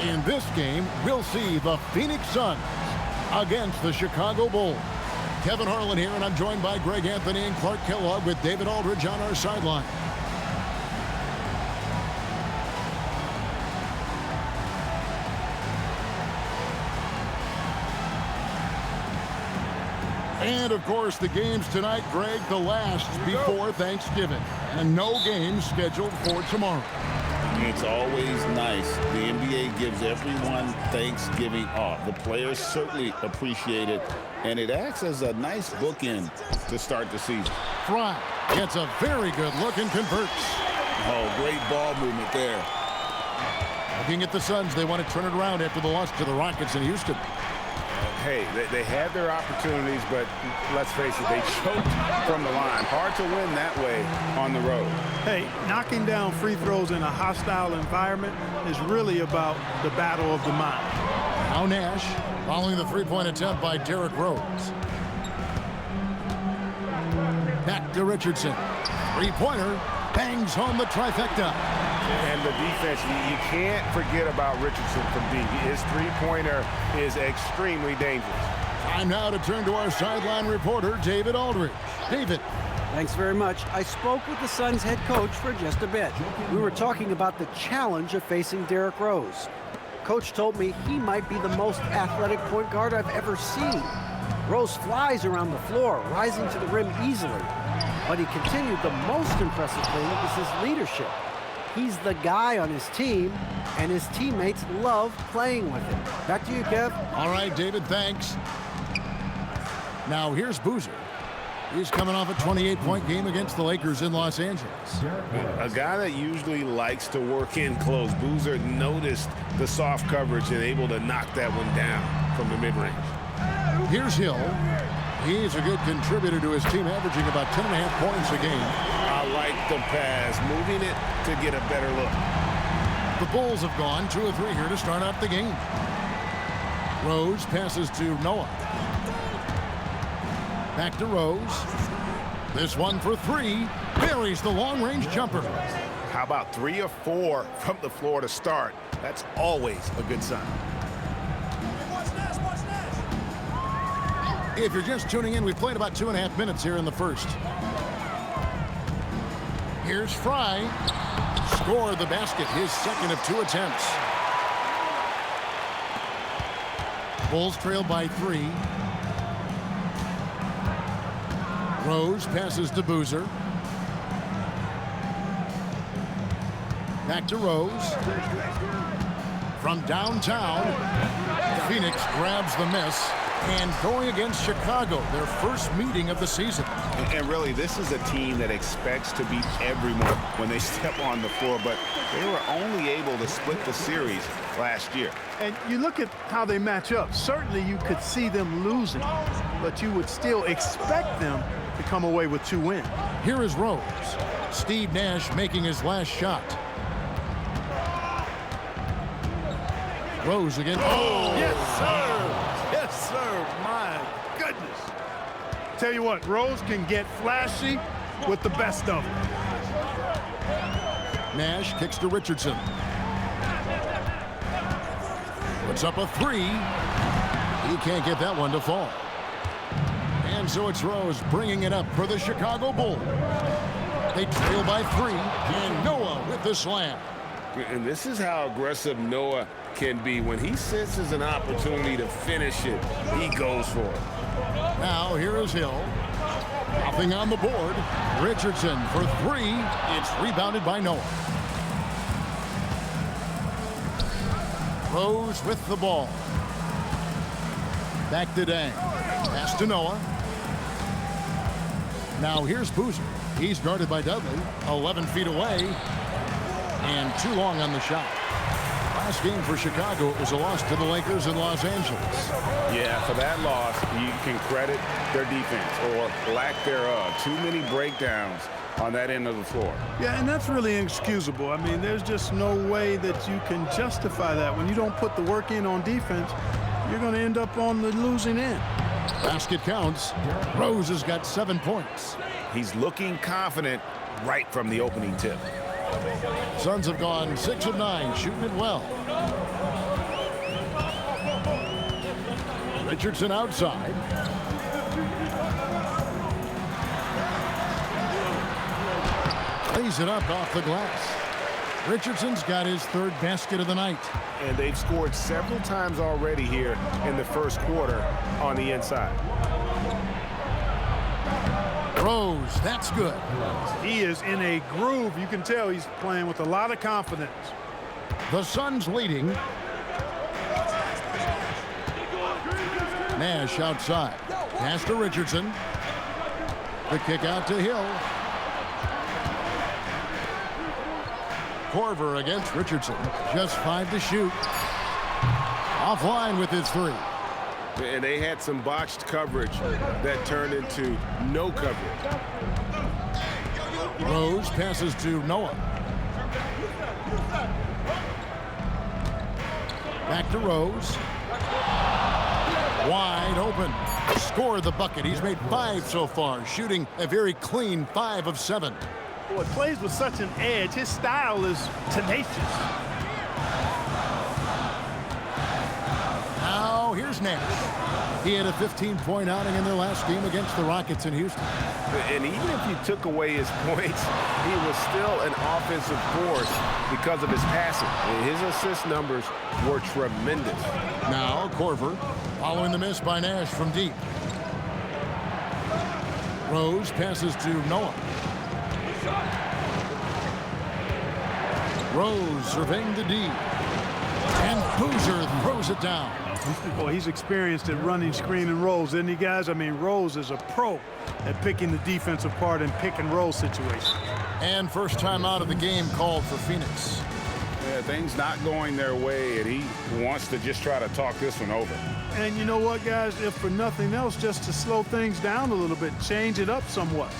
In this game, we'll see the Phoenix Suns against the Chicago Bulls. Kevin Harlan here, and I'm joined by Greg Anthony and Clark Kellogg with David Aldridge on our sideline. And, of course, the games tonight, Greg, the last before Thanksgiving. And no games scheduled for tomorrow. It's always nice. The NBA gives everyone Thanksgiving off. The players certainly appreciate it, and it acts as a nice bookend to start the season. Fry gets a very good look and converts. Oh, great ball movement there. Looking at the Suns, they want to turn it around after the loss to the Rockets in Houston. Hey, they had their opportunities, but let's face it, they choked from the line. Hard to win that way on the road. Hey, knocking down free throws in a hostile environment is really about the battle of the mind. Now Nash following the three-point attempt by Derrick Rose. Back to Richardson. Three-pointer bangs home the trifecta. And the defense, you can't forget about Richardson from deep. His three-pointer is extremely dangerous. Time now to turn to our sideline reporter, David Aldridge. David. Thanks very much. I spoke with the Suns head coach for just a bit. We were talking about the challenge of facing Derrick Rose. Coach told me he might be the most athletic point guard I've ever seen. Rose flies around the floor, rising to the rim easily. But he continued, the most impressive thing is his leadership. He's the guy on his team, and his teammates love playing with him. Back to you, Kev. All right, David, thanks. Now here's Boozer. He's coming off a 28-point game against the Lakers in Los Angeles. A guy that usually likes to work in close. Boozer noticed the soft coverage and able to knock that one down from the mid-range. Here's Hill. He's a good contributor to his team, averaging about 10.5 points a game. I like the pass, moving it to get a better look. The Bulls have gone 2 of 3 here to start out the game. Rose passes to Noah. Back to Rose. This one for 3. Buries the long-range jumper. How about 3 or 4 from the floor to start? That's always a good sign. If you're just tuning in, we've played about 2.5 minutes here in the first. Here's Fry. Scored the basket, his second of 2 attempts. Bulls trail by 3. Rose passes to Boozer. Back to Rose. From downtown, Phoenix grabs the miss. And going against Chicago, their first meeting of the season. And really, this is a team that expects to beat everyone when they step on the floor, but they were only able to split the series last year. And you look at how they match up. Certainly you could see them losing, but you would still expect them to come away with 2 wins. Here is Rose. Steve Nash making his last shot. Rose again. Oh, yes, sir. Yes, sir. My goodness. Tell you what, Rose can get flashy with the best of them. Nash kicks to Richardson. Puts up a 3. He can't get that one to fall. And so it's Rose bringing it up for the Chicago Bulls. They trail by 3. And Noah with the slam. And this is how aggressive Noah can be. When he senses an opportunity to finish it, he goes for it. Now here is Hill. Nothing on the board. Richardson for 3. It's rebounded by Noah. Rose with the ball. Back to Dang. Pass to Noah. Now here's Boozer. He's guarded by Dudley. 11 feet away. And too long on the shot. Last game for Chicago, it was a loss to the Lakers in Los Angeles. Yeah, for that loss, you can credit their defense or lack thereof. Too many breakdowns on that end of the floor. Yeah, and that's really inexcusable. I mean, there's just no way that you can justify that. When you don't put the work in on defense, you're going to end up on the losing end. Basket counts. Rose has got 7 points. He's looking confident right from the opening tip. Suns have gone 6 of 9, shooting it well. Richardson outside. Lays it up off the glass. Richardson's got his third basket of the night. And they've scored several times already here in the first quarter on the inside. Rose, that's good. He is in a groove. You can tell he's playing with a lot of confidence. The Suns leading. Nash outside. Pass to Richardson. The kick out to Hill. Korver against Richardson. Just 5 to shoot. Offline with his 3. And they had some botched coverage that turned into no coverage. Rose passes to Noah. Back to Rose. Wide open. Scored the bucket. He's made 5 so far, shooting a very clean 5 of 7. Boy, plays with such an edge. His style is tenacious. Now here's Nash. He had a 15-point outing in their last game against the Rockets in Houston. And even if you took away his points, he was still an offensive force because of his passing. And his assist numbers were tremendous. Now Korver following the miss by Nash from deep. Rose passes to Noah. Rose surveying the D. And Boozer throws it down. Boy, he's experienced at running screen and rolls, isn't he, guys? I mean, Rose is a pro at picking the defensive part in pick and roll situations. And first time out of the game called for Phoenix. Yeah, things not going their way, and he wants to just try to talk this one over. And you know what, guys? If for nothing else, just to slow things down a little bit, change it up somewhat.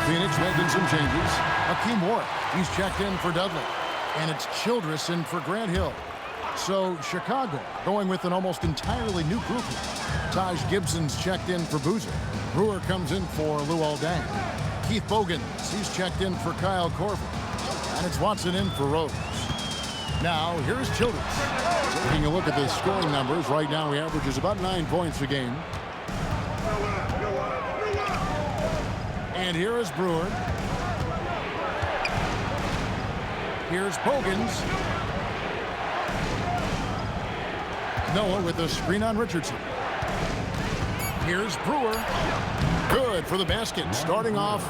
Phoenix making some changes. Hakeem Ward, he's checked in for Dudley. And it's Childress in for Grant Hill. So Chicago going with an almost entirely new group. Taj Gibson's checked in for Boozer. Brewer comes in for Luol Deng. Keith Bogans, he's checked in for Kyle Korver. And it's Watson in for Rose. Now here's Childress. Taking a look at the scoring numbers, right now he averages about 9 points a game. And here is Brewer. Here's Bogans. Noah with a screen on Richardson. Here's Brewer. Good for the basket. Starting off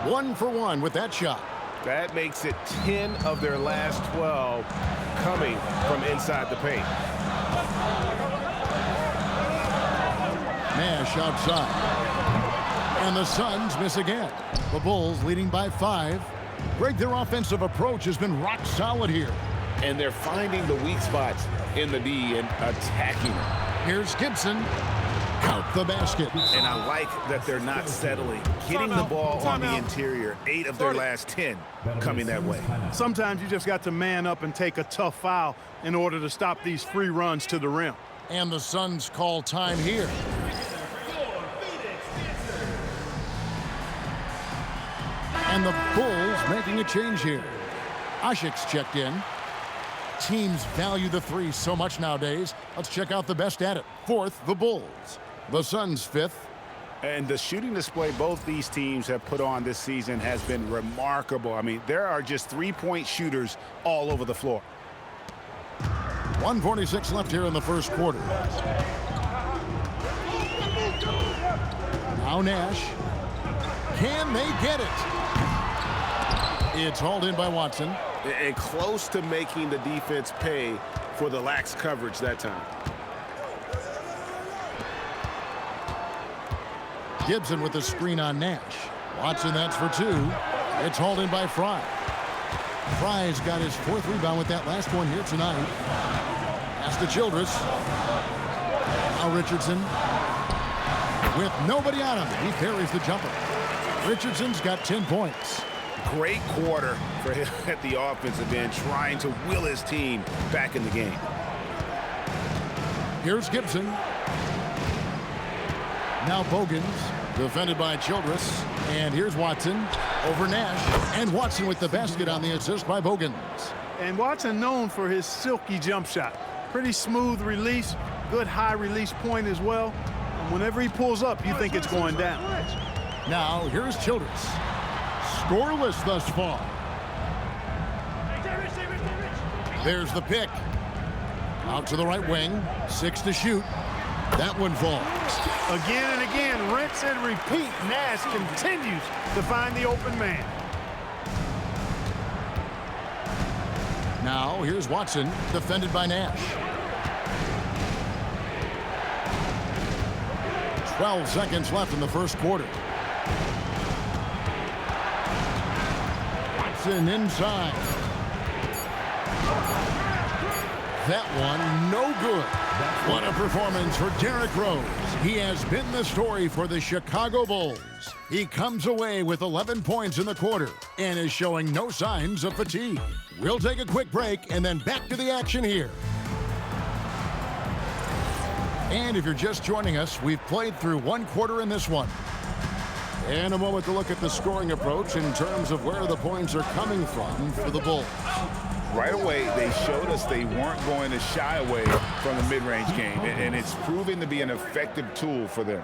1 for 1 with that shot. That makes it 10 of their last 12 coming from inside the paint. Nash outside. And the Suns miss again. The Bulls leading by 5. Greg, their offensive approach has been rock solid here. And they're finding the weak spots in the D and attacking them. Here's Gibson. Count the basket. And I like that they're not settling. Getting the ball on the interior. 8 of their last 10 coming that way. Sometimes you just got to man up and take a tough foul in order to stop these free runs to the rim. And the Suns call time here. And the Bulls making a change here. Ashik's checked in. Teams value the 3 so much nowadays. Let's check out the best at it. 4th, the Bulls. The Suns 5th. And the shooting display both these teams have put on this season has been remarkable. I mean, there are just 3-point shooters all over the floor. 1:46 left here in the first quarter. Now Nash. Can they get it? It's hauled in by Watson. And close to making the defense pay for the lax coverage that time. Gibson with the screen on Nash. Watson, that's for 2. It's hauled in by Fry. Fry's got his 4th rebound with that last one here tonight. Pass to Childress. Now Richardson. With nobody on him, he parries the jumper. Richardson's got 10 points. Great quarter for him at the offensive end, trying to will his team back in the game. Here's Gibson. Now Bogans Defended by Childress. And here's Watson over Nash. And Watson with the basket on the assist by Bogans. And Watson known for his silky jump shot. Pretty smooth release, good high release point as well. And whenever he pulls up, you think it's going down. Now here's Childress. Scoreless thus far. There's the pick. Out to the right wing. 6 to shoot. That one falls. Again and again, rinse and repeat. Nash continues to find the open man. Now here's Watson, defended by Nash. 12 seconds left in the first quarter. Watson inside. That one no good. What a performance for Derrick Rose. He has been the story for the Chicago Bulls. He comes away with 11 points in the quarter and is showing no signs of fatigue. We'll take a quick break and then back to the action here. And if you're just joining us, we've played through one quarter in this one. And a moment to look at the scoring approach in terms of where the points are coming from for the Bulls. Right away, they showed us they weren't going to shy away from the mid-range game, and it's proving to be an effective tool for them.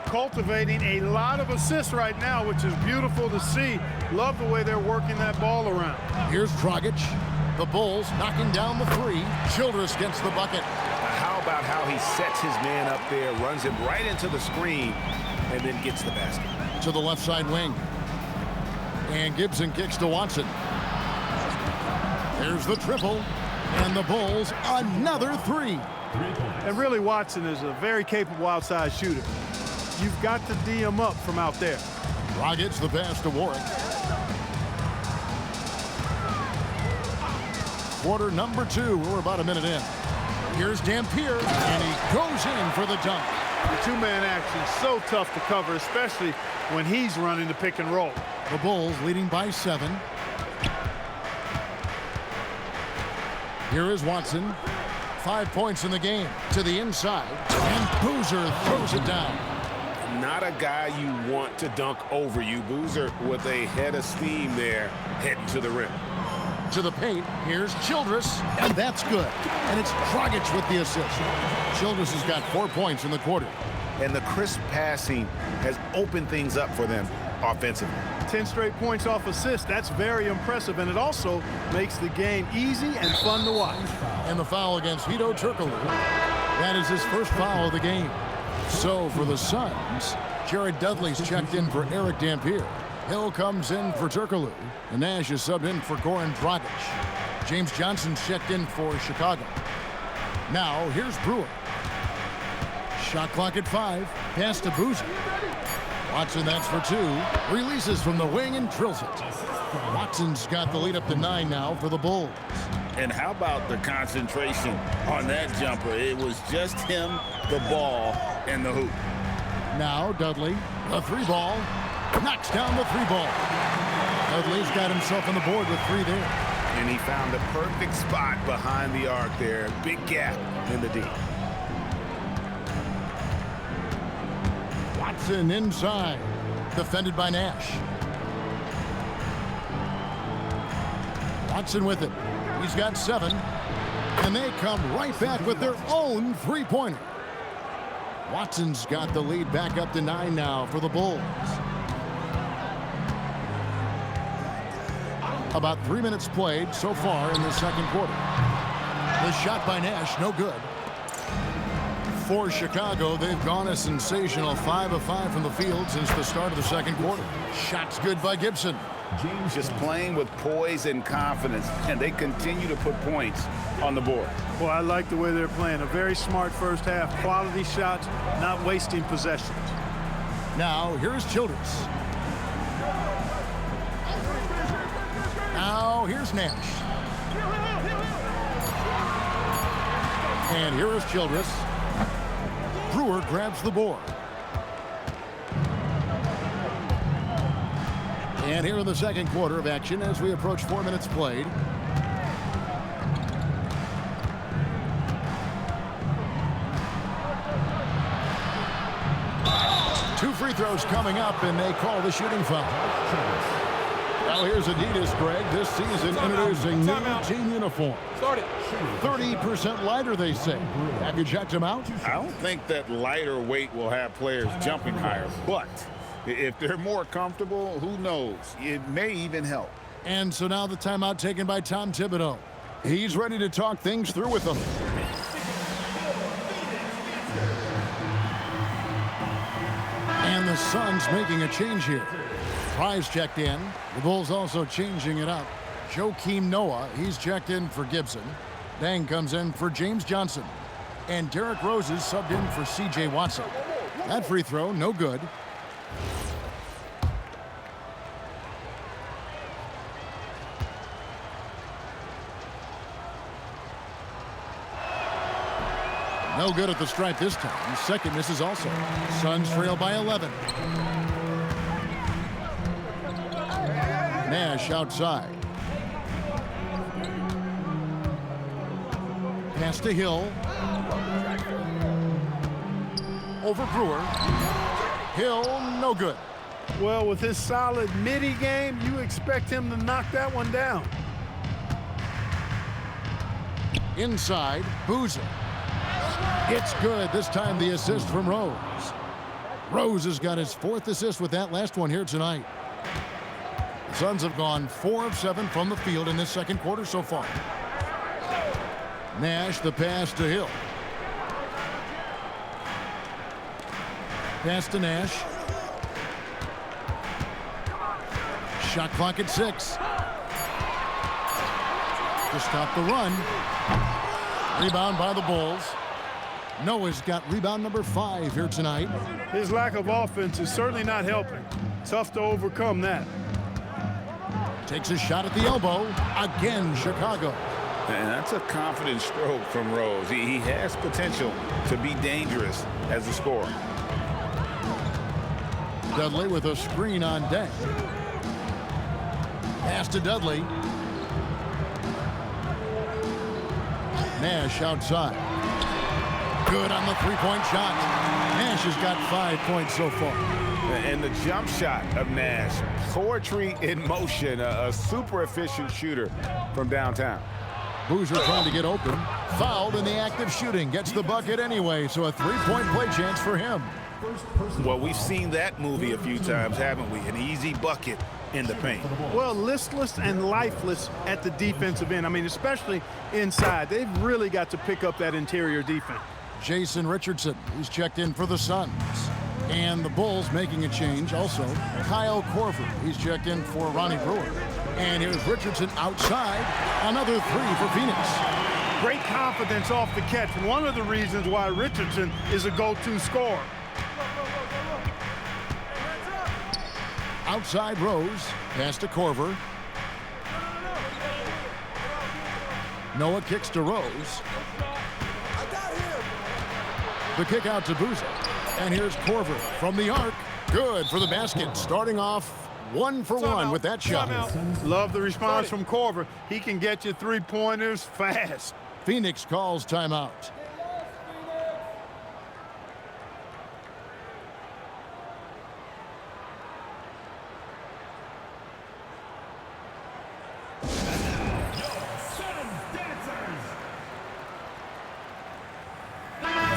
Cultivating a lot of assists right now, which is beautiful to see. Love the way they're working that ball around. Here's Dragic. The Bulls knocking down the three. Childress gets the bucket. How about how he sets his man up there, runs him right into the screen, and then gets the basket. To the left side wing. And Gibson kicks to Watson. There's the triple. And the Bulls another three. And really, Watson is a very capable outside shooter. You've got to D him up from out there. Dragic the pass to Warwick. Quarter number 2. We're about a minute in. Here's Dampier, and he goes in for the dunk. The two-man action so tough to cover, especially when he's running the pick and roll. The Bulls leading by 7. Here is Watson. 5 points in the game. To the inside. And Boozer throws it down. Not a guy you want to dunk over you. Boozer with a head of steam there, heading to the rim. To the paint. Here's Childress. And that's good. And it's Dragic with the assist. Childress has got 4 points in the quarter. And the crisp passing has opened things up for them offensively. 10 straight points off assists. That's very impressive, and it also makes the game easy and fun to watch. And the foul against Hedo Turkoglu. That is his first foul of the game. So for the Suns, Jared Dudley's checked in for Eric Dampier. Hill comes in for Turkoglu. And Nash is subbed in for Goran Dragic. James Johnson's checked in for Chicago. Now here's Brewer. Shot clock at 5. Pass to Boozer. Watson, that's for 2. Releases from the wing and drills it. Watson's got the lead up to 9 now for the Bulls. And how about the concentration on that jumper? It was just him, the ball, and the hoop. Now Dudley, the 3 ball. Knocks down the 3 ball. Dudley's got himself on the board with 3 there. And he found the perfect spot behind the arc there. Big gap in the D. Watson inside. Defended by Nash. Watson with it. He's got 7. And they come right back with their own 3-pointer. Watson's got the lead back up to 9 now for the Bulls. About 3 minutes played so far in the second quarter. The shot by Nash, no good. For Chicago, they've gone a sensational 5 of 5 from the field since the start of the second quarter. Shots good by Gibson. Just playing with poise and confidence, and they continue to put points on the board. Well, I like the way they're playing. A very smart first half. Quality shots, not wasting possessions. Now, here's Childress. Now, here's Nash. And here is Childress. Brewer grabs the board. And here in the second quarter of action as we approach 4 minutes played. 2 free throws coming up, and they call the shooting foul. Well, here's Adidas, Greg, this season introducing new team uniform. 30% lighter, they say. Have you checked them out? I don't think that lighter weight will have players jumping higher, but if they're more comfortable, who knows? It may even help. And so now the timeout taken by Tom Thibodeau. He's ready to talk things through with them. And the Suns making a change here. Price checked in. The Bulls also changing it up. Joakim Noah, he's checked in for Gibson. Dang comes in for James Johnson. And Derrick Rose is subbed in for C.J. Watson. That free throw, no good. No good at the stripe this time. Second misses also. Suns trail by 11. Nash outside. Pass to Hill. Over Brewer. Hill, no good. Well, with his solid midi game, you expect him to knock that one down. Inside, Boozer. It's good. This time the assist from Rose. Rose has got his 4th assist with that last one here tonight. The Suns have gone 4 of 7 from the field in this second quarter so far. Nash, the pass to Hill. Pass to Nash. Shot clock at 6. To stop the run. Rebound by the Bulls. Noah's got rebound number 5 here tonight. His lack of offense is certainly not helping. Tough to overcome that. Takes a shot at the elbow. Again, Chicago. And that's a confident stroke from Rose. He has potential to be dangerous as a scorer. Dudley with a screen on deck. Pass to Dudley. Nash outside. Good on the three-point shot. Nash has got 5 points so far. And the jump shot of Nash. Poetry in motion. A super efficient shooter from downtown. Boozer trying to get open. Fouled in the act of shooting. Gets the bucket anyway, so a 3-point play chance for him. Well, we've seen that movie a few times, haven't we? An easy bucket in the paint. Well, listless and lifeless at the defensive end. I mean, especially inside. They've really got to pick up that interior defense. Jason Richardson, he's checked in for the Suns. And the Bulls making a change also. Kyle Korver, he's checked in for Ronnie Brewer. And here's Richardson outside. Another 3 for Phoenix. Great confidence off the catch. And one of the reasons why Richardson is a go-to scorer. Outside Rose. Pass to Korver. Noah kicks to Rose. The kick out to Boozer. And here's Korver from the arc. Good for the basket. Starting off 1 for 1 with that shot. Love the response from Korver. He can get you 3-pointers fast. Phoenix calls timeout.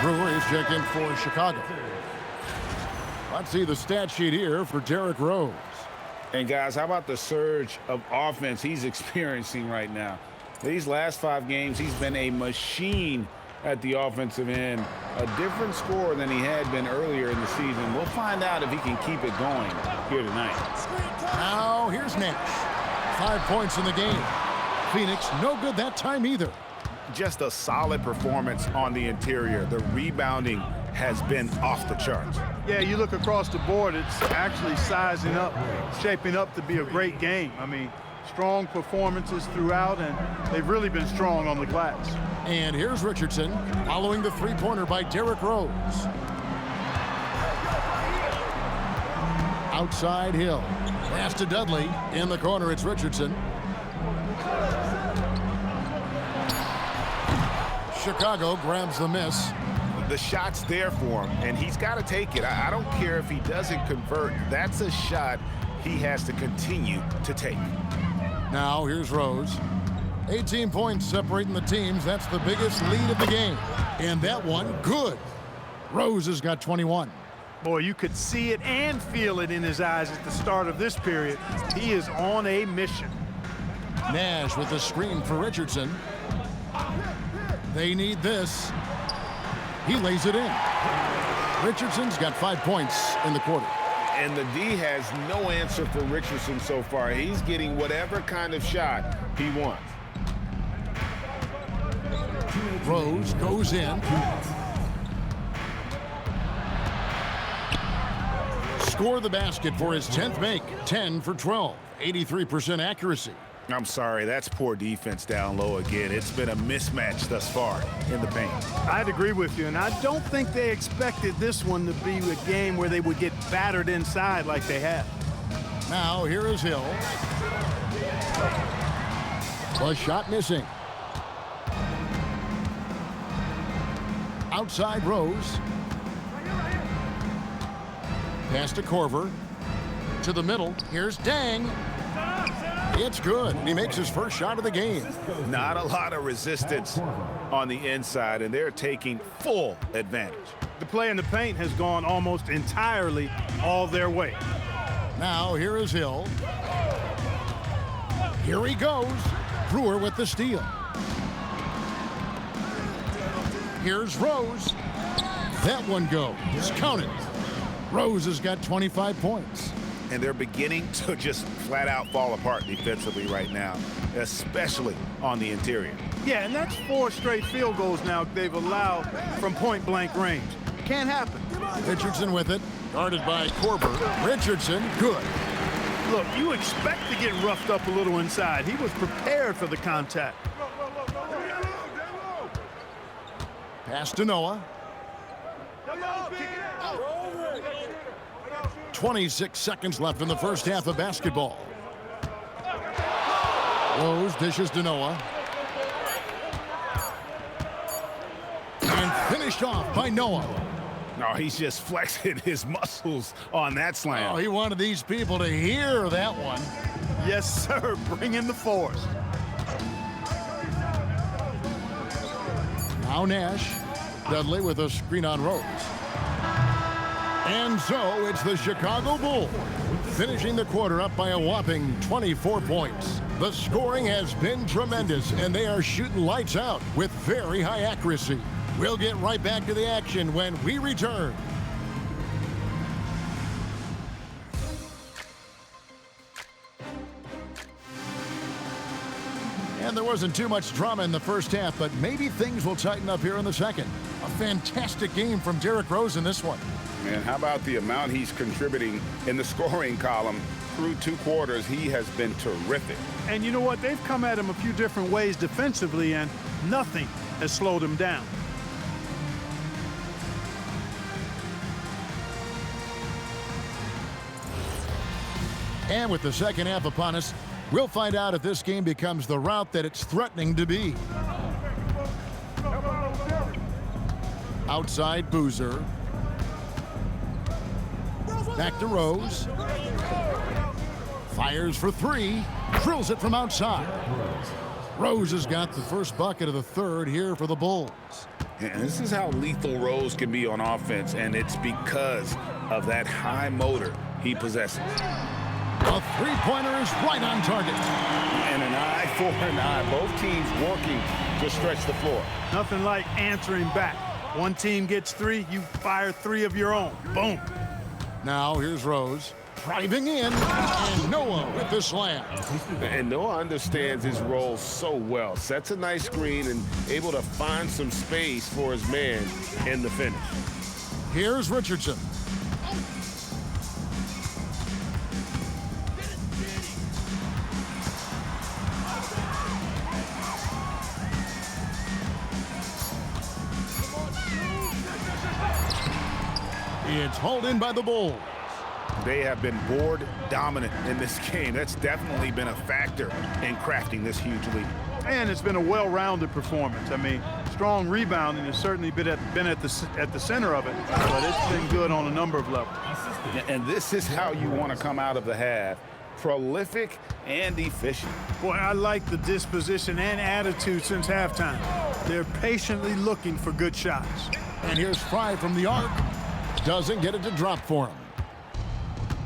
Brewer is checked in for Chicago. Let's see the stat sheet here for Derrick Rose. And guys, how about the surge of offense he's experiencing right now? These last 5 games, he's been a machine at the offensive end. A different scorer than he had been earlier in the season. We'll find out if he can keep it going here tonight. Now here's Nash. 5 points in the game. Phoenix no good that time either. Just a solid performance on the interior. The rebounding has been off the charts. Yeah, you look across the board, it's actually sizing up, shaping up to be a great game. I mean, strong performances throughout, and they've really been strong on the glass. And here's Richardson following the 3-pointer by Derrick Rose. Outside Hill. Pass to Dudley. In the corner, it's Richardson. Chicago grabs the miss. The shot's there for him, and he's got to take it. I don't care if he doesn't convert. That's a shot he has to continue to take. Now here's Rose. 18 points separating the teams. That's the biggest lead of the game. And that one, good. Rose has got 21. Boy, you could see it and feel it in his eyes at the start of this period. He is on a mission. Nash with the screen for Richardson. They need this. He lays it in. Richardson's got 5 points in the quarter. And the D has no answer for Richardson so far. He's getting whatever kind of shot he wants. Rose goes in. Score the basket for his 10th make. 10 for 12. 83% accuracy. I'm sorry, that's poor defense down low again. It's been a mismatch thus far in the paint. I'd agree with you, and I don't think they expected this one to be a game where they would get battered inside like they have. Now here is Hill. The shot missing. Outside Rose. Pass to Korver. To the middle. Here's Dang. It's good. He makes his first shot of the game. Not a lot of resistance on the inside, and they're taking full advantage. The play in the paint has gone almost entirely all their way. Now here is Hill. Here he goes. Brewer with the steal. Here's Rose. That one goes. Count it. Rose has got 25 points. And they're beginning to just flat out fall apart defensively right now, especially on the interior. Yeah, and that's 4 straight field goals now they've allowed from point-blank range. Can't happen. Richardson with it. Guarded by Korver. Richardson, good. Look, you expect to get roughed up a little inside. He was prepared for the contact. Pass to Noah. 26 seconds left in the first half of basketball. Rose dishes to Noah. And finished off by Noah. No, he's just flexing his muscles on that slam. Oh, he wanted these people to hear that one. Yes, sir. Bring in the force. Now Nash. Dudley with a screen on Rose. And so it's the Chicago Bulls finishing the quarter up by a whopping 24 points. The scoring has been tremendous, and they are shooting lights out with very high accuracy. We'll get right back to the action when we return. And there wasn't too much drama in the first half, but maybe things will tighten up here in the second. A fantastic game from Derrick Rose in this one. Man, how about the amount he's contributing in the scoring column through 2 quarters? He has been terrific. And you know what? They've come at him a few different ways defensively, and nothing has slowed him down. And with the second half upon us, we'll find out if this game becomes the route that it's threatening to be. Outside Boozer. Back to Rose. Fires for 3. Drills it from outside. Rose has got the first bucket of the third here for the Bulls. And this is how lethal Rose can be on offense, and it's because of that high motor he possesses. A three-pointer is right on target. And an eye for an eye. Both teams working to stretch the floor. Nothing like answering back. One team gets 3, you fire 3 of your own. Boom. Now here's Rose driving in, and Noah with the slam. And Noah understands his role so well. Sets a nice screen and able to find some space for his man in the finish. Here's Richardson. It's hauled in by the Bulls. They have been board dominant in this game. That's definitely been a factor in crafting this huge lead. And it's been a well-rounded performance. I mean, strong rebounding has certainly been at the center of it, but it's been good on a number of levels. And this is how you want to come out of the half. Prolific and efficient. Boy, I like the disposition and attitude since halftime. They're patiently looking for good shots. And here's Fry from the arc. Doesn't get it to drop for him.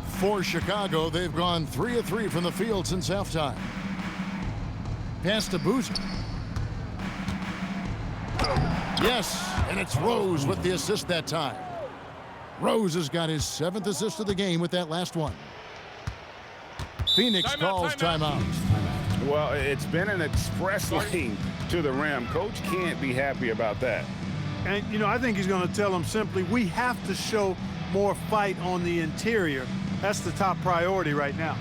For Chicago, they've gone 3 of 3 from the field since halftime. Pass to Boozer. Yes, and it's Rose with the assist that time. Rose has got his 7th assist of the game with that last one. Phoenix calls timeout. Well, it's been an express lane to the rim. Coach can't be happy about that. And, you know, I think he's going to tell them simply, we have to show more fight on the interior. That's the top priority right now.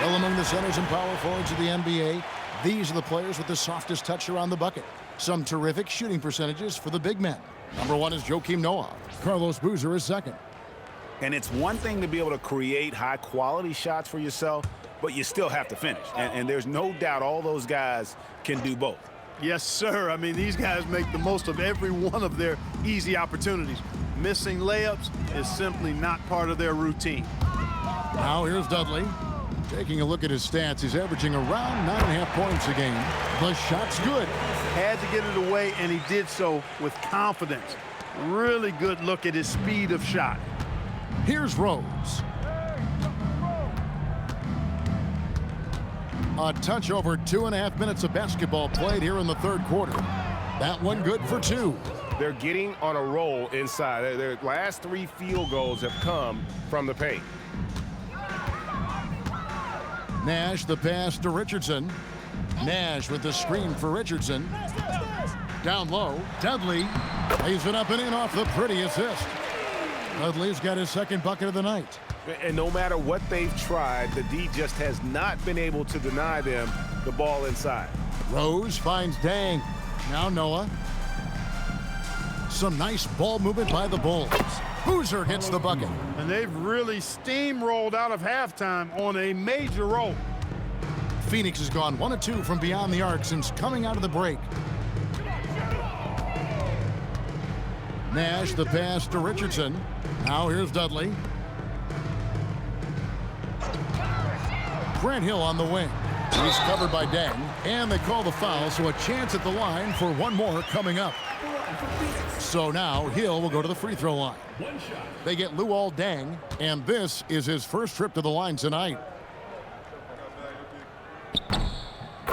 Well, among the centers and power forwards of the NBA, these are the players with the softest touch around the bucket. Some terrific shooting percentages for the big men. Number 1 is Joakim Noah. Carlos Boozer is second. And it's one thing to be able to create high-quality shots for yourself, but you still have to finish. And there's no doubt all those guys can do both. Yes, sir. I mean, these guys make the most of every one of their easy opportunities. Missing layups is simply not part of their routine. Now here's Dudley. Taking a look at his stats, he's averaging around 9.5 points a game. The shot's good. Had to get it away, and he did so with confidence. Really good look at his speed of shot. Here's Rose. A touch over 2.5 minutes of basketball played here in the third quarter. That one good for 2. They're getting on a roll inside. Their last 3 field goals have come from the paint. Nash the pass to Richardson. Nash with the screen for Richardson. Down low, Dudley lays it up and in off the pretty assist. Dudley's got his 2nd bucket of the night. And no matter what they've tried, the D just has not been able to deny them the ball inside. Rose finds Dang. Now Noah. Some nice ball movement by the Bulls. Boozer gets the bucket. And they've really steamrolled out of halftime on a major roll. Phoenix has gone 1 of 2 from beyond the arc since coming out of the break. Nash the pass to Richardson. Now here's Dudley. Grant Hill on the wing. He's covered by Dang, and they call the foul, so a chance at the line for one more coming up. So now Hill will go to the free throw line. They get Luol Deng, and this is his first trip to the line tonight.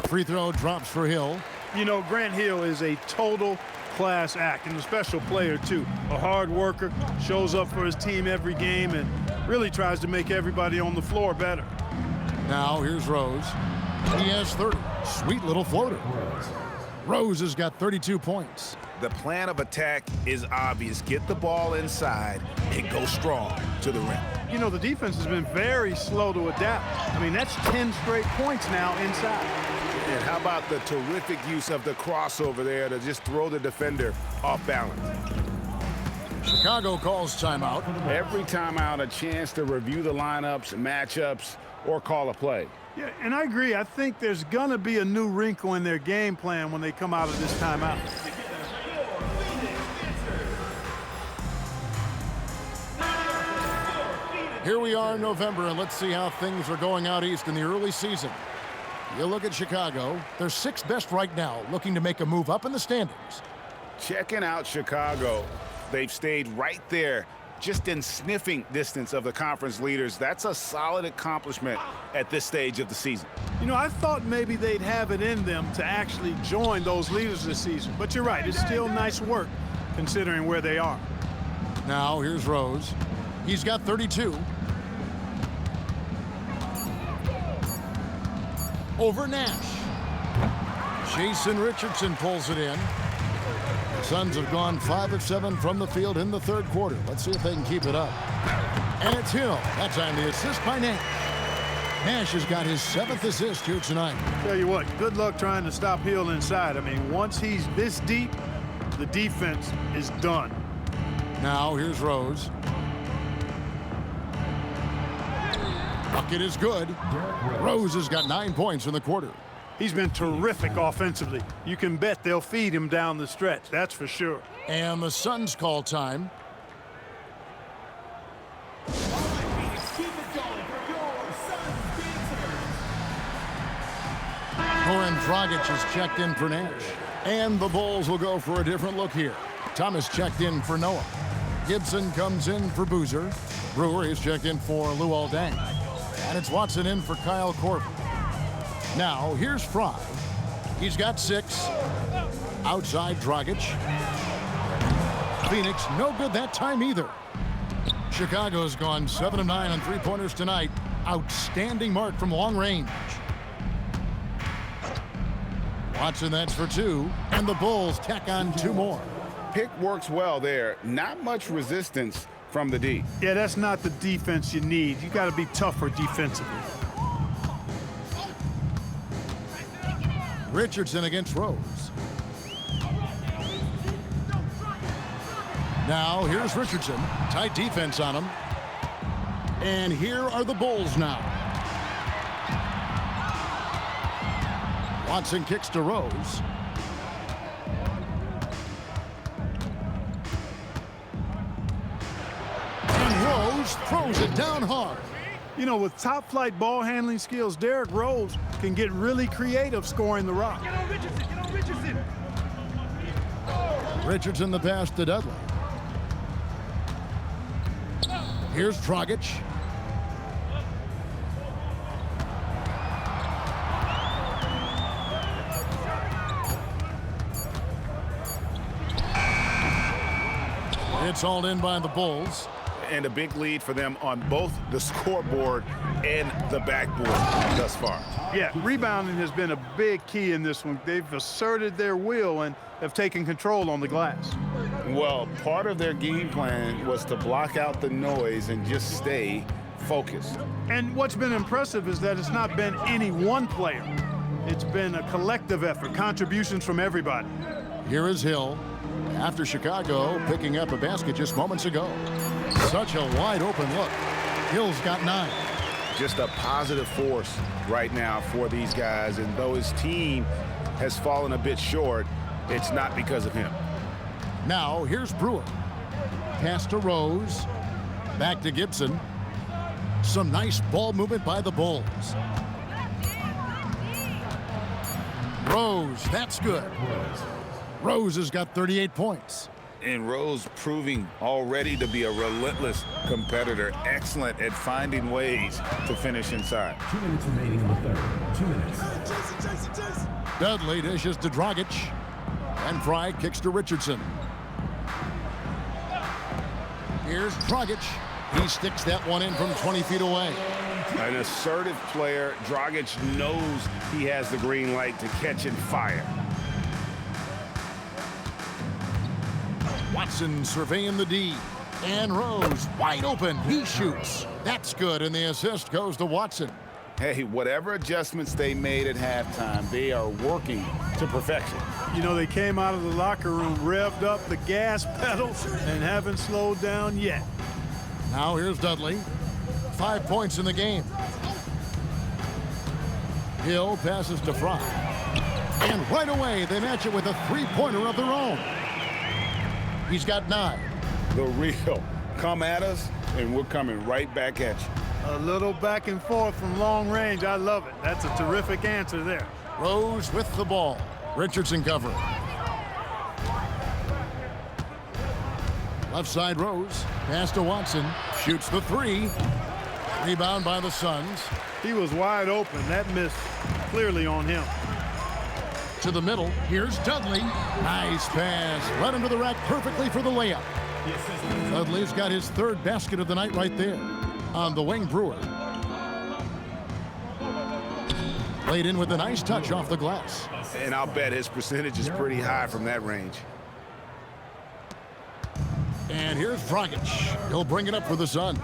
Free throw drops for Hill. You know, Grant Hill is a total class act and a special player too. A hard worker, shows up for his team every game, and really tries to make everybody on the floor better. Now here's Rose. He has 30. Sweet little floater. Rose has got 32 points. The plan of attack is obvious. Get the ball inside and go strong to the rim. You know, the defense has been very slow to adapt. I mean, that's 10 straight points now inside. And how about the terrific use of the crossover there to just throw the defender off balance? Chicago calls timeout. Every timeout, a chance to review the lineups, matchups, or call a play. Yeah, and I agree. I think there's going to be a new wrinkle in their game plan when they come out of this timeout. Here we are in November, and let's see how things are going out east in the early season. You look at Chicago, they're 6th best right now, looking to make a move up in the standings. Checking out Chicago, they've stayed right there, just in sniffing distance of the conference leaders. That's a solid accomplishment at this stage of the season. You know, I thought maybe they'd have it in them to actually join those leaders this season. But you're right, it's still nice work considering where they are. Now here's Rose. He's got 32. Over Nash. Jason Richardson pulls it in. The Suns have gone 5 of 7 from the field in the third quarter. Let's see if they can keep it up. And it's Hill. That time the assist by Nash. Nash has got his 7th assist here tonight. Tell you what, good luck trying to stop Hill inside. I mean, once he's this deep, The defense is done. Now here's Rose. Bucket is good. Rose has got 9 points in the quarter. He's been terrific offensively. You can bet they'll feed him down the stretch, that's for sure. And the Suns call time. Goran Dragic is checked in for Nash. And the Bulls will go for a different look here. Thomas checked in for Noah. Gibson comes in for Boozer. Brewer is checked in for Luol Deng. And it's Watson in for Kyle Korver. Now, here's Fry. He's got 6. Outside Dragic. Phoenix, no good that time either. Chicago's gone 7 of 9 on three-pointers tonight. Outstanding mark from long range. Watson, that's for 2. And the Bulls tack on 2 more. Pick works well there. Not much resistance from the D. Yeah, that's not the defense you need. You got to be tougher defensively. Richardson against Rose. Now, here's Richardson. Tight defense on him. And here are the Bulls now. Watson kicks to Rose. And Rose throws it down hard. You know, with top-flight ball handling skills, Derrick Rose can get really creative scoring the rock. Get on Richardson, get on Richardson. Richardson the pass to Dudley. Here's Dragic. It's hauled in by the Bulls. And a big lead for them on both the scoreboard and the backboard thus far. Yeah, rebounding has been a big key in this one. They've asserted their will and have taken control on the glass. Well, part of their game plan was to block out the noise and just stay focused. And what's been impressive is that it's not been any one player. It's been a collective effort, contributions from everybody. Here is Hill. After Chicago picking up a basket just moments ago. Such a wide open look. Hill's got 9. Just a positive force right now for these guys, and though his team has fallen a bit short, it's not because of him. Now here's Brewer. Pass to Rose. Back to Gibson. Some nice ball movement by the Bulls. Rose, that's good. Rose has got 38 points. And Rose proving already to be a relentless competitor, excellent at finding ways to finish inside. 2 minutes remaining in the third. 2 minutes. Dudley dishes to Dragic. And Fry kicks to Richardson. Here's Dragic. He sticks that one in from 20 feet away. An assertive player. Dragic knows he has the green light to catch and fire. Watson surveying the D. And Rose wide open. He shoots. That's good, and the assist goes to Watson. Hey, whatever adjustments they made at halftime, they are working to perfection. You know, they came out of the locker room, revved up the gas pedal, and haven't slowed down yet. Now here's Dudley. 5 points in the game. Hill passes to Fry. And right away, they match it with a three-pointer of their own. He's got 9. The real. Come at us, and we're coming right back at you. A little back and forth from long range. I love it. That's a terrific answer there. Rose with the ball. Richardson covering. Left side Rose. Pass to Watson. Shoots the 3. Rebound by the Suns. He was wide open. That miss clearly on him. To the middle. Here's Dudley. Nice pass. Right under the rack perfectly for the layup. Dudley's got his 3rd basket of the night right there. On the wing, Brewer. Laid in with a nice touch off the glass. And I'll bet his percentage is pretty high from that range. And here's Dragic. He'll bring it up for the Suns.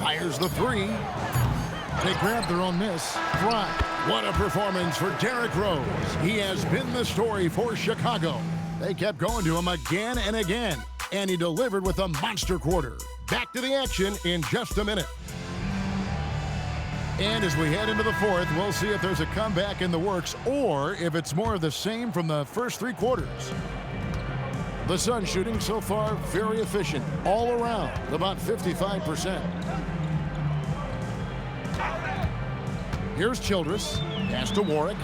Fires the three. They grab their own miss. Fry. What a performance for Derrick Rose. He has been the story for Chicago. They kept going to him again and again, and he delivered with a monster quarter. Back to the action in just a minute. And as we head into the fourth, we'll see if there's a comeback in the works or if it's more of the same from the first three quarters. The Suns shooting so far very efficient all around, about 55%. Here's Childress, pass to Warwick,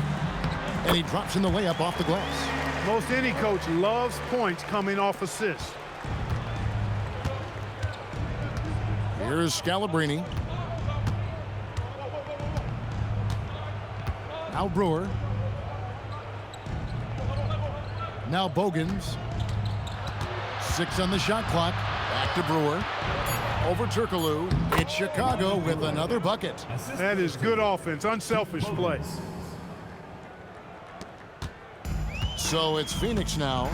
and he drops in the layup off the glass. Most any coach loves points coming off assists. Here's Scalabrine. Now Brewer. Now Bogans. 6 on the shot clock. Back to Brewer. Over Turkoglu. It's Chicago with another bucket. That is good offense, unselfish play. So it's Phoenix now.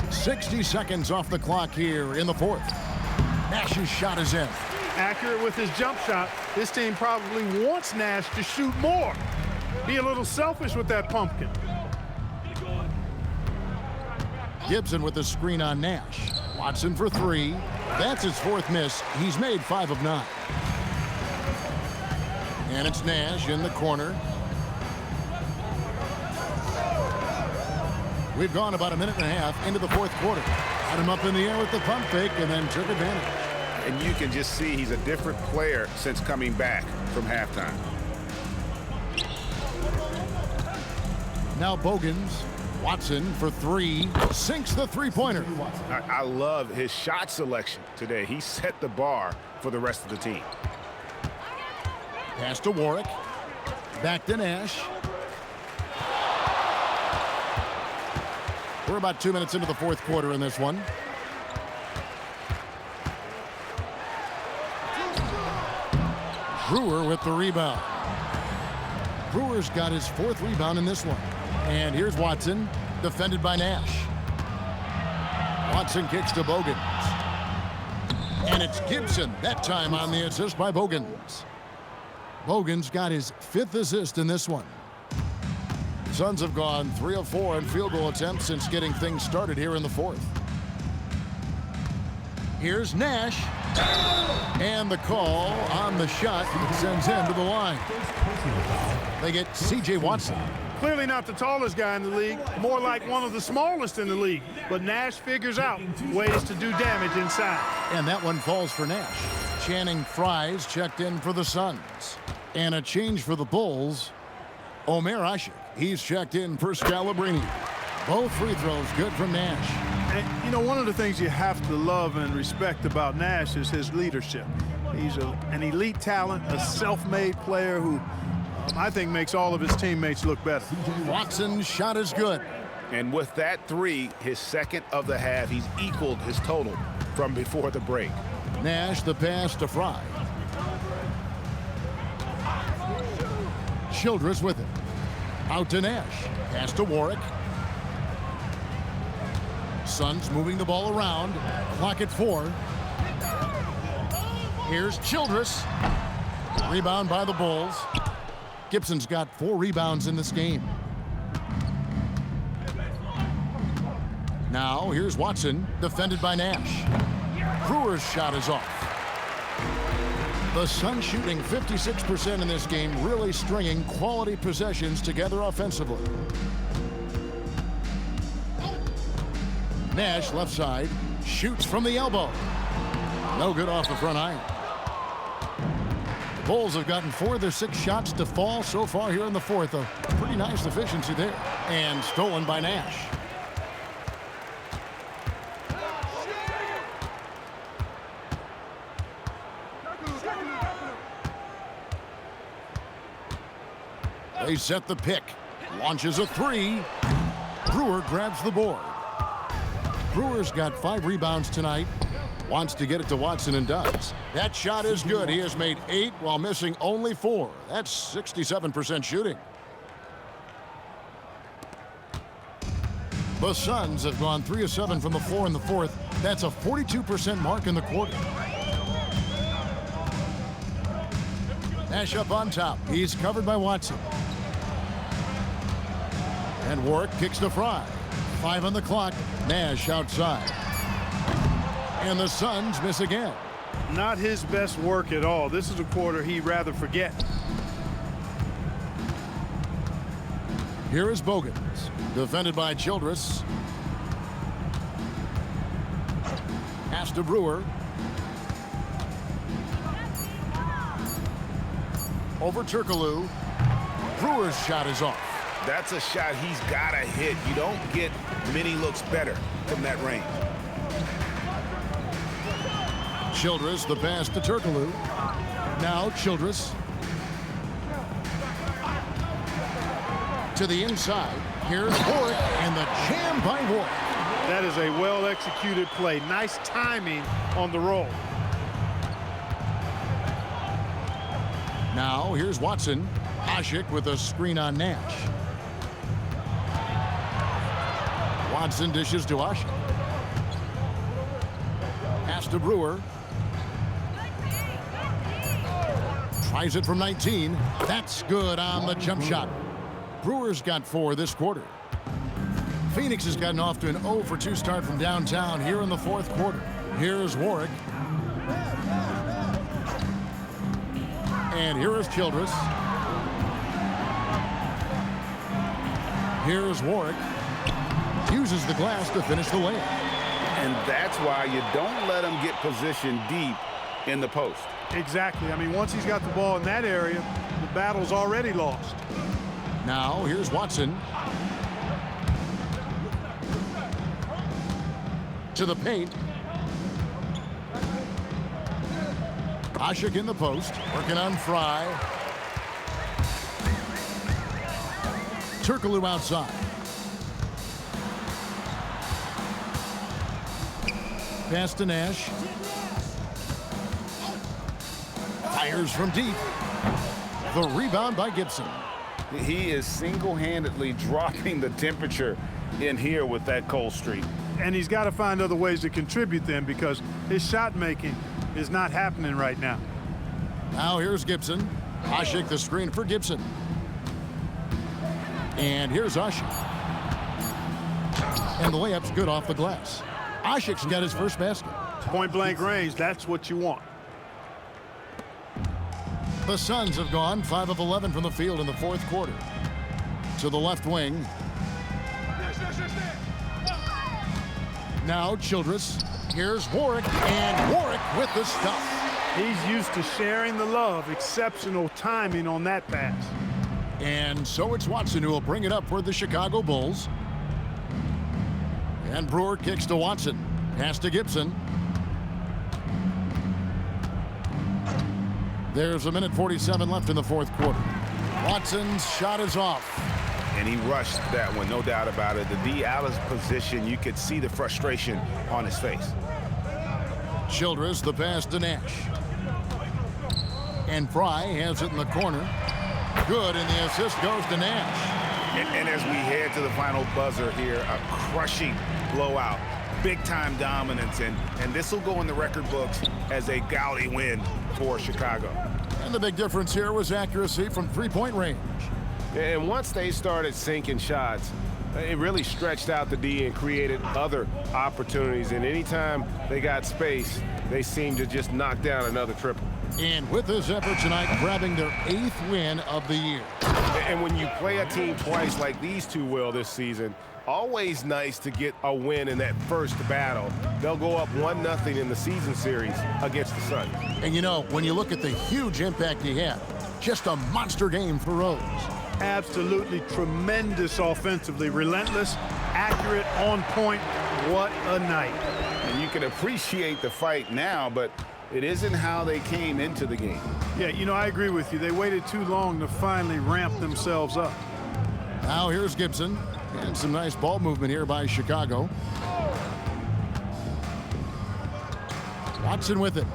60 seconds off the clock here in the fourth. Nash's shot is in. Accurate with his jump shot. This team probably wants Nash to shoot more. Be a little selfish with that pumpkin. Gibson with the screen on Nash. Watson for three. That's his fourth miss. He's made 5 of 9. And it's Nash in the corner. We've gone about a minute and a half into the fourth quarter. Had him up in the air with the pump fake and then took advantage. And you can just see he's a different player since coming back from halftime. Now Bogans. Watson for three. Sinks the three-pointer. I love his shot selection today. He set the bar for the rest of the team. Pass to Warwick. Back to Nash. We're about 2 minutes into the fourth quarter in this one. Brewer with the rebound. Brewer's got his 4th rebound in this one. And here's Watson, defended by Nash. Watson kicks to Bogans. And it's Gibson, that time on the assist by Bogans. Bogans got his 5th assist in this one. Suns have gone 3 of 4 on field goal attempts since getting things started here in the fourth. Here's Nash. And the call on the shot sends him to the line. They get C.J. Watson. Clearly not the tallest guy in the league, more like one of the smallest in the league. But Nash figures out ways to do damage inside. And that one falls for Nash. Channing Frye's checked in for the Suns. And a change for the Bulls. Omer Ashik, he's checked in for Scalabrine. Both free throws good from Nash. And, you know, one of the things you have to love and respect about Nash is his leadership. He's an elite talent, a self-made player who I think makes all of his teammates look better. Watson's shot is good. And with that three, his second of the half, he's equaled his total from before the break. Nash the pass to Fry. Childress with it. Out to Nash. Pass to Warwick. Suns moving the ball around. Clock at 4. Here's Childress. Rebound by the Bulls. Gibson's got 4 rebounds in this game. Now here's Watson, defended by Nash. Brewer's shot is off. The Suns shooting 56% in this game, really stringing quality possessions together offensively. Nash, left side, shoots from the elbow. No good off the front iron. The Bulls have gotten 4 of their 6 shots to fall so far here in the fourth. A pretty nice efficiency there. And stolen by Nash. They set the pick. Launches a 3. Brewer grabs the board. Brewer's got 5 rebounds tonight. Wants to get it to Watson and does. That shot is good. He has made 8 while missing only 4. That's 67% shooting. The Suns have gone 3 of 7 from the floor in the fourth. That's a 42% mark in the quarter. Nash up on top. He's covered by Watson. And Warwick kicks to Fry. 5 on the clock. Nash outside. And the Suns miss again. Not his best work at all. This is a quarter he'd rather forget. Here is Bogans, defended by Childress. Pass to Brewer. Over Turkoglu. Brewer's shot is off. That's a shot he's got to hit. You don't get many looks better from that range. Childress, the pass to Turkoglu. Now Childress. To the inside. Here's Warwick, and the jam by Warwick. That is a well-executed play. Nice timing on the roll. Now here's Watson. Asik with a screen on Nash. Watson dishes to Asik. Pass to Brewer. Tries it from 19. That's good on the jump shot. Brewer's got 4 this quarter. Phoenix has gotten off to an 0 for 2 start from downtown here in the 4th quarter. Here's Warwick. And here is Childress. Here's Warwick. Uses the glass to finish the layup. And that's why you don't let him get positioned deep in the post. Exactly. I mean, once he's got the ball in that area, the battle's already lost. Now here's Watson. To the paint. Asik in the post, working on Fry. Turkoglu outside. Pass to Nash. Fires from deep. The rebound by Gibson. He is single-handedly dropping the temperature in here with that cold streak. And he's got to find other ways to contribute then, because his shot making is not happening right now. Now here's Gibson. Asik the screen for Gibson. And here's Asik. And the layup's good off the glass. Asik's got his first basket. Point blank range, that's what you want. The Suns have gone 5 of 11 from the field in the 4th quarter. To the left wing. Now Childress. Here's Warwick, and Warwick with the stuff. He's used to sharing the love. Exceptional timing on that pass. And so it's Watson who will bring it up for the Chicago Bulls. And Brewer kicks to Watson. Pass to Gibson. There's 1:47 left in the 4th quarter. Watson's shot is off. And he rushed that one, no doubt about it. The D. Allen's position, you could see the frustration on his face. Childress, the pass to Nash. And Fry has it in the corner. Good, and the assist goes to Nash. And as we head to the final buzzer here, a crushing blowout. Big-time dominance, and this will go in the record books as a gaudy win for Chicago. And the big difference here was accuracy from three-point range. And once they started sinking shots, it really stretched out the D and created other opportunities. And anytime they got space, they seemed to just knock down another triple. And with this effort tonight, grabbing their 8th win of the year. And when you play a team twice like these two will this season, always nice to get a win in that first battle. They'll go up 1-0 in the season series against the Suns. And you know, when you look at the huge impact he had, just a monster game for Rose. Absolutely tremendous offensively. Relentless, accurate, on point. What a night. And you can appreciate the fight now, but it isn't how they came into the game. Yeah, you know, I agree with you. They waited too long to finally ramp themselves up. Now here's Gibson. And some nice ball movement here by Chicago. Watson with it.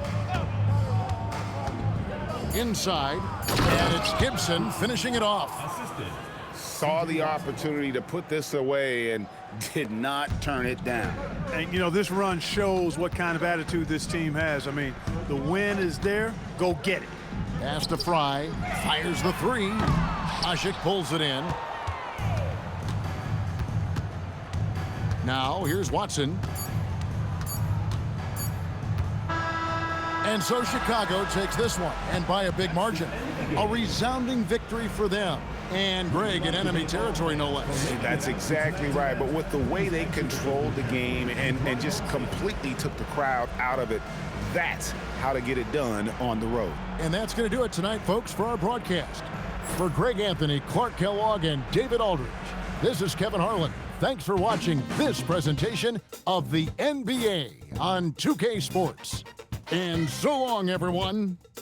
Inside. And it's Gibson finishing it off. Saw the opportunity to put this away, and did not turn it down. And, you know, this run shows what kind of attitude this team has. I mean, the win is there. Go get it. Pass to Fry. Fires the three. Dragic pulls it in. Now, here's Watson. And so Chicago takes this one, and by a big margin. A resounding victory for them. And Greg in enemy territory, no less. That's exactly right. But with the way they controlled the game and just completely took the crowd out of it, that's how to get it done on the road. And that's going to do it tonight, folks, for our broadcast. For Greg Anthony, Clark Kellogg, and David Aldridge, this is Kevin Harlan. Thanks for watching this presentation of the NBA on 2K Sports. And so long, everyone.